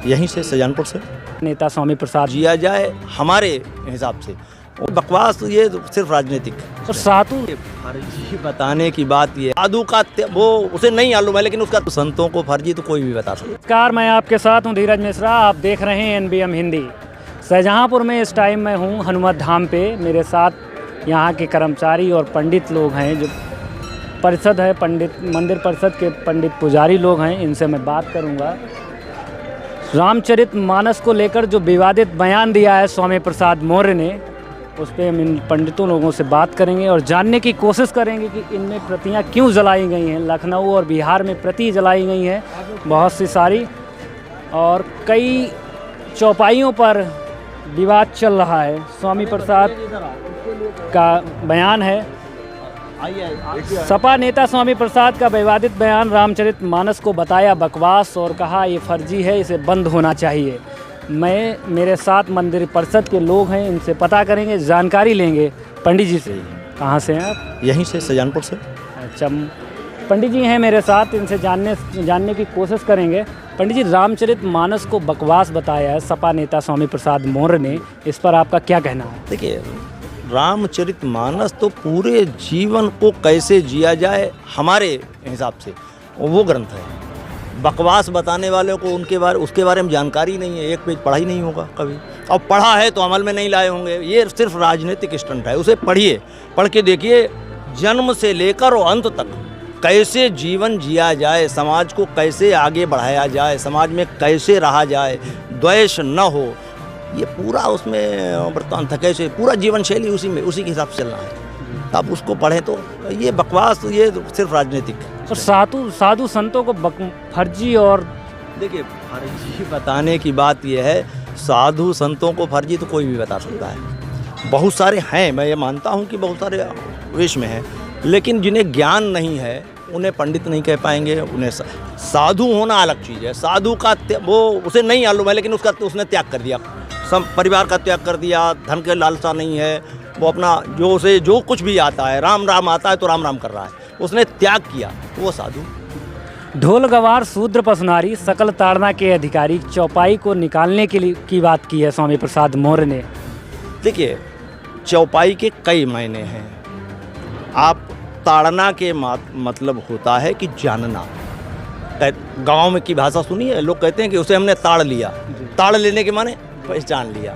यहीं से सजानपुर से नेता स्वामी प्रसाद जिया जाए हमारे हिसाब से। और बकवास ये सिर्फ राजनीतिक और साधु फर्जी बताने की बात ये साधु का वो उसे नहीं मालूम है, लेकिन उसका संतों को फर्जी तो कोई भी बता सकता। नमस्कार, मैं आपके साथ हूं धीरज मिश्रा। आप देख रहे हैं NBM हिंदी। शाहजहाँपुर में इस टाइम मैं हूं हनुमत धाम पे। मेरे साथ यहाँ के कर्मचारी और पंडित लोग हैं, जो परिषद है, पंडित मंदिर परिषद के पंडित पुजारी लोग हैं। इनसे मैं बात करूँगा। रामचरितमानस को लेकर जो विवादित बयान दिया है स्वामी प्रसाद मौर्य ने, उस पर हम इन पंडितों लोगों से बात करेंगे और जानने की कोशिश करेंगे कि इनमें प्रतियां क्यों जलाई गई हैं। लखनऊ और बिहार में प्रति जलाई गई हैं बहुत सी सारी, और कई चौपाइयों पर विवाद चल रहा है। स्वामी प्रसाद का बयान है। सपा नेता स्वामी प्रसाद का विवादित बयान रामचरितमानस को बताया बकवास और कहा ये फर्जी है, इसे बंद होना चाहिए। मेरे साथ मंदिर परिषद के लोग हैं, इनसे पता करेंगे, जानकारी लेंगे। पंडित जी से, कहाँ से हैं आप? यहीं से सजानपुर से। अच्छा, पंडित जी हैं मेरे साथ, इनसे जानने की कोशिश करेंगे। पंडित जी, रामचरितमानस को बकवास बताया है सपा नेता स्वामी प्रसाद मौर्य ने, इस पर आपका क्या कहना है? देखिए, रामचरितमानस तो पूरे जीवन को कैसे जिया जाए हमारे हिसाब से वो ग्रंथ है। बकवास बताने वालों को उसके बारे में जानकारी नहीं है, एक पेज पढ़ा ही नहीं होगा कभी, और पढ़ा है तो अमल में नहीं लाए होंगे। ये सिर्फ राजनीतिक स्टंट है। उसे पढ़िए, पढ़ के देखिए जन्म से लेकर और अंत तक कैसे जीवन जिया जाए, समाज को कैसे आगे बढ़ाया जाए, समाज में कैसे रहा जाए, द्वेष न हो, ये पूरा उसमें वृत्तांत है। कैसे पूरा जीवन शैली उसी के हिसाब से चलना है। तब उसको पढ़ें तो ये बकवास ये सिर्फ राजनीतिक। और साधु संतों को फर्जी, और देखिए, फर्जी बताने की बात यह है, साधु संतों को फर्जी तो कोई भी बता सकता है। बहुत सारे हैं, मैं ये मानता हूँ कि बहुत सारे वेश में हैं, लेकिन जिन्हें ज्ञान नहीं है उन्हें पंडित नहीं कह पाएंगे। उन्हें साधु होना अलग चीज़ है। साधु का वो उसे नहीं मालूम है, लेकिन उसने त्याग कर दिया, सब परिवार का त्याग कर दिया, धन के लालसा नहीं है, वो अपना उसे जो कुछ भी आता है, राम राम आता है तो राम राम कर रहा है, उसने त्याग किया, वो साधु। ढोल गवार शूद्र पसनारी सकल ताड़ना के अधिकारी चौपाई को निकालने की बात की है स्वामी प्रसाद मौर्य ने। देखिए, चौपाई के कई मायने हैं। आप ताड़ना के मतलब होता है कि जानना। गांव में की भाषा सुनी है, लोग कहते हैं कि उसे हमने ताड़ लिया। ताड़ लेने के माने पहचान लिया।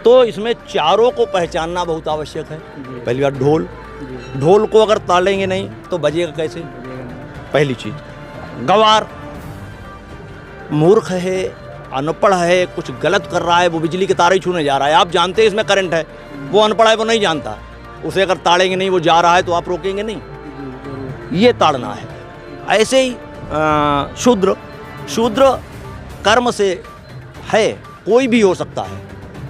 तो इसमें चारों को पहचानना बहुत आवश्यक है। पहली बात, ढोल को अगर ताड़ेंगे नहीं तो बजेगा कैसे? पहली चीज। गवार मूर्ख है, अनपढ़ है, कुछ गलत कर रहा है, वो बिजली के तार ही छूने जा रहा है, आप जानते हैं इसमें करंट है, वो अनपढ़ है, वो नहीं जानता, उसे अगर ताड़ेंगे नहीं, वो जा रहा है तो आप रोकेंगे नहीं, ये ताड़ना है। ऐसे ही शूद्र कर्म से है, कोई भी हो सकता है।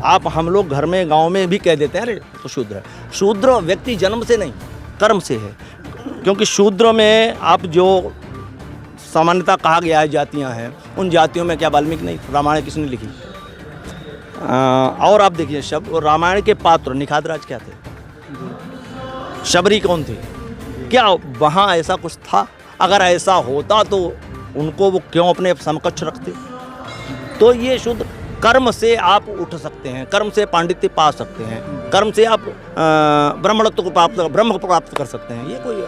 आप हम लोग घर में गांव में भी कह देते हैं अरे तो शूद्र है। शूद्र व्यक्ति जन्म से नहीं, कर्म से है। क्योंकि शूद्र में आप जो सामान्यता कहा गया है जातियां हैं, उन जातियों में क्या वाल्मीकि नहीं, रामायण किसने लिखी? और आप देखिए, रामायण के पात्र निखादराज क्या थे? शबरी कौन थे? क्या वहाँ ऐसा कुछ था? अगर ऐसा होता तो उनको वो क्यों अपने समकक्ष रखते? तो ये शुद्ध कर्म से आप उठ सकते हैं, कर्म से पांडित्य पा सकते हैं, कर्म से आप ब्रह्मत्व को ब्रह्म को प्राप्त कर सकते हैं। ये कोई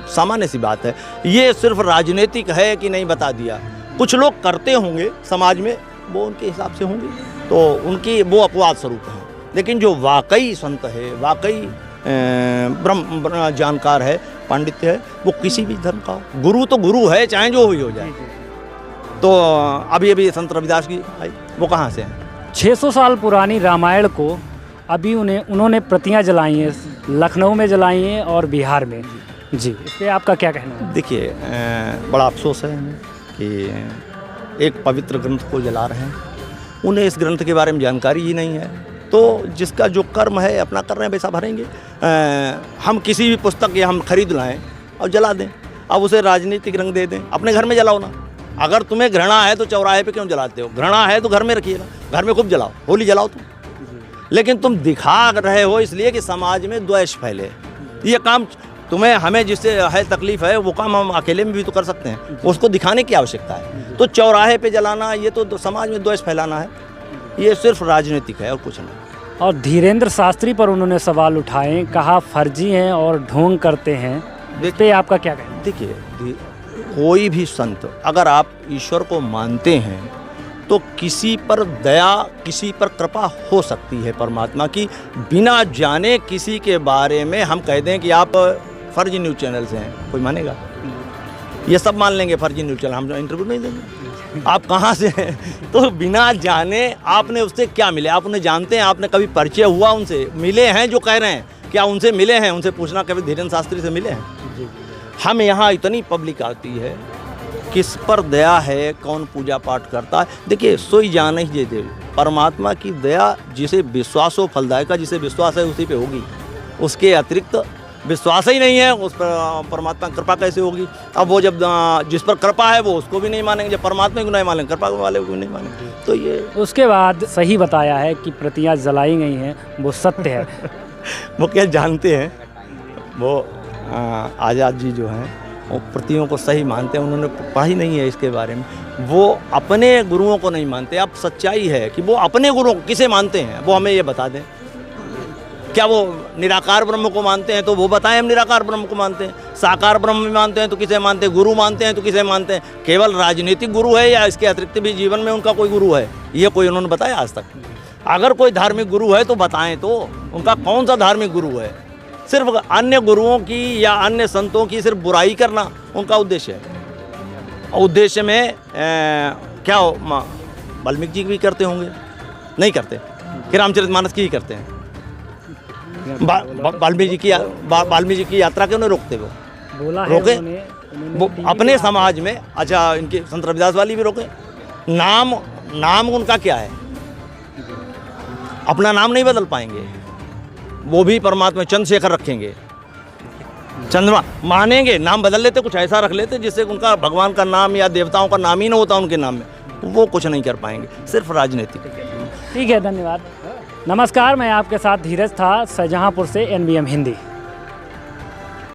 सामान्य सी बात है। ये सिर्फ राजनीतिक है कि नहीं बता दिया। कुछ लोग करते होंगे समाज में, वो उनके हिसाब से होंगे, तो उनकी वो अपवाद स्वरूप है। लेकिन जो वाकई संत है, वाकई ब्रह्म जानकार है, पांडित्य है, वो किसी भी धर्म का हो, गुरु तो गुरु है, चाहे जो भी हो जाए। तो अभी संत रविदास की आई, वो कहाँ से हैं? 600 साल पुरानी रामायण को अभी उन्होंने प्रतियां जलाई हैं, लखनऊ में जलाई हैं और बिहार में। जी, इस पर आपका क्या कहना है? देखिए, बड़ा अफसोस है हमें कि एक पवित्र ग्रंथ को जला रहे हैं, उन्हें इस ग्रंथ के बारे में जानकारी ही नहीं है। तो जिसका जो कर्म है अपना कर रहे हैं, वैसा भरेंगे। हम किसी भी पुस्तक या हम खरीद लाएँ और जला दें, अब उसे राजनीतिक रंग दे दें, अपने घर में जलाओ ना। अगर तुम्हें घृणा है तो चौराहे पे क्यों जलाते हो? घृणा है तो घर में रखिए ना, घर में खूब जलाओ, होली जलाओ तुम। लेकिन तुम दिखा रहे हो इसलिए कि समाज में द्वेष फैले। ये काम हमें जिससे है तकलीफ है, वो काम हम अकेले में भी तो कर सकते हैं, उसको दिखाने की आवश्यकता है। तो चौराहे पे जलाना ये तो समाज में द्वेष फैलाना है, ये सिर्फ राजनीतिक है और कुछ नहीं। और धीरेन्द्र शास्त्री पर उन्होंने सवाल उठाए, कहा फर्जी हैं और ढोंग करते हैं, इस पे आपका क्या कहना है? देखिए, कोई भी संत अगर आप ईश्वर को मानते हैं तो किसी पर दया, किसी पर कृपा हो सकती है परमात्मा की। बिना जाने किसी के बारे में हम कह दें कि आप फर्जी न्यूज़ चैनल से हैं, कोई मानेगा? ये सब मान लेंगे फर्जी न्यूज़ चैनल, हम इंटरव्यू नहीं देंगे। आप कहाँ से हैं? तो बिना जाने आपने उससे क्या मिले? आप उन्हें जानते हैं? आपने कभी परिचय हुआ उनसे? मिले हैं जो कह रहे हैं, क्या उनसे मिले हैं? उनसे पूछना कभी धीरेन्द्र शास्त्री से मिले हैं? हम यहाँ इतनी पब्लिक आती है, किस पर दया है, कौन पूजा पाठ करता है? देखिए, सोई जान ही जे देव, परमात्मा की दया जिसे विश्वास हो फलदायक का, जिसे विश्वास है उसी पे होगी, उसके अतिरिक्त विश्वास ही नहीं है उस पर परमात्मा कृपा कैसे होगी? अब वो जब जिस पर कृपा है वो उसको भी नहीं मानेंगे, जब परमात्मा को नहीं मानेंगे कृपा वाले को नहीं मानेंगे, तो ये उसके बाद सही बताया है कि प्रतियां जलाई गई हैं, वो सत्य है। वो क्या जानते हैं, वो आज़ाद जी जो हैं वो प्रतियों को सही मानते हैं, उन्होंने पढ़ा ही नहीं है इसके बारे में, वो अपने गुरुओं को नहीं मानते। अब सच्चाई है कि वो अपने गुरुओं को किसे मानते हैं, वो हमें ये बता दें। क्या वो निराकार ब्रह्म को मानते हैं? तो वो बताएं हम निराकार ब्रह्म को मानते हैं। साकार ब्रह्म भी मानते हैं तो किसे मानते हैं? गुरु मानते हैं तो किसे मानते हैं? केवल राजनीतिक गुरु है या इसके अतिरिक्त भी जीवन में उनका कोई गुरु है? ये कोई उन्होंने बताया आज तक? अगर कोई धार्मिक गुरु है तो बताएं तो, उनका कौन सा धार्मिक गुरु है? सिर्फ अन्य गुरुओं की या अन्य संतों की सिर्फ बुराई करना उनका उद्देश्य है। उद्देश्य में क्या वाल्मीकि जी भी करते होंगे? नहीं करते कि रामचरितमानस की ही करते हैं? वाल्मीकि की यात्रा क्यों नहीं रोकते? वो बोला है रोके उन्होंने वो अपने समाज में। अच्छा, इनके संत रविदास वाली भी रोके। नाम उनका क्या है? अपना नाम नहीं बदल पाएंगे, वो भी परमात्मा चंद्रशेखर रखेंगे, चंद्रमा मानेंगे, नाम बदल लेते, कुछ ऐसा रख लेते जिससे उनका भगवान का नाम या देवताओं का नाम ही ना होता उनके नाम में, वो कुछ नहीं कर पाएंगे, सिर्फ राजनीतिक। ठीक है, धन्यवाद। नमस्कार, मैं आपके साथ धीरज था, शाहजहाँपुर से NBM हिंदी।